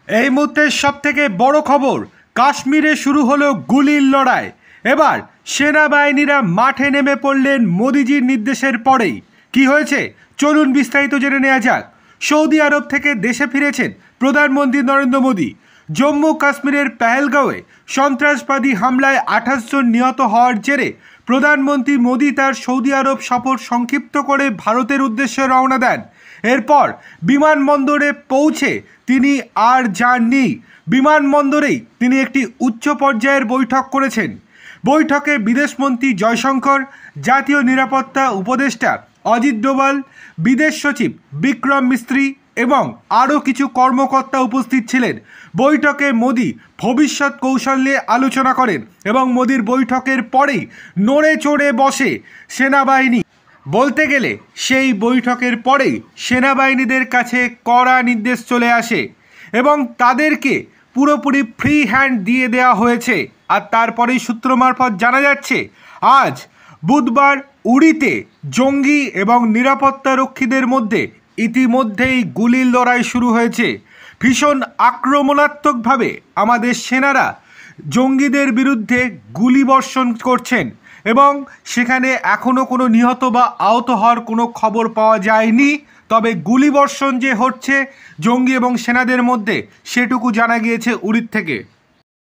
এই মুহূর্তের সবথেকে বড় খবর, কাশ্মীরে শুরু হলো গুলির লড়াই। এবার সেনাবাহিনীরা মাঠে নেমে পড়লেন মোদিজির নির্দেশের পরেই। কি হয়েছে চলুন বিস্তারিত জেনে নেওয়া যাক। সৌদি আরব থেকে দেশে ফিরেছেন প্রধানমন্ত্রী নরেন্দ্র মোদী। জম্মু কাশ্মীরের পেহেলগাঁওয়ে সন্ত্রাসবাদী হামলায় 28 জন নিহত হওয়ার জেরে প্রধানমন্ত্রী মোদী তার সৌদি আরব সফর সংক্ষিপ্ত করে ভারতের উদ্দেশ্যে রওনা দেন। এরপর বিমানবন্দরে পৌঁছে তিনি আর যাননি। বিমানবন্দরেই তিনি একটি উচ্চ পর্যায়ের বৈঠক করেছেন। বৈঠকে বিদেশমন্ত্রী জয়শঙ্কর, জাতীয় নিরাপত্তা উপদেষ্টা অজিত ডোভাল, বিদেশ সচিব বিক্রম মিস্ত্রি এবং আরও কিছু কর্মকর্তা উপস্থিত ছিলেন। বৈঠকে মোদি ভবিষ্যৎ কৌশল নিয়ে আলোচনা করেন এবং মোদির বৈঠকের পরেই নড়ে চড়ে বসে সেনাবাহিনী। বলতে গেলে সেই বৈঠকের পরেই সেনাবাহিনীদের কাছে কড়া নির্দেশ চলে আসে এবং তাদেরকে পুরোপুরি ফ্রি হ্যান্ড দিয়ে দেওয়া হয়েছে। আর তারপরেই সূত্র মারফত জানা যাচ্ছে আজ বুধবার উড়িতে জঙ্গি এবং নিরাপত্তারক্ষীদের মধ্যে ইতিমধ্যেই গুলির লড়াই শুরু হয়েছে। ভীষণ আক্রমণাত্মকভাবে আমাদের সেনারা জঙ্গিদের বিরুদ্ধে গুলিবর্ষণ করছেন এবং সেখানে এখনও কোনো নিহত বা আহত হওয়ার কোনো খবর পাওয়া যায়নি। তবে গুলিবর্ষণ যে হচ্ছে জঙ্গি এবং সেনাদের মধ্যে সেটুকু জানা গিয়েছে উড়ির থেকে।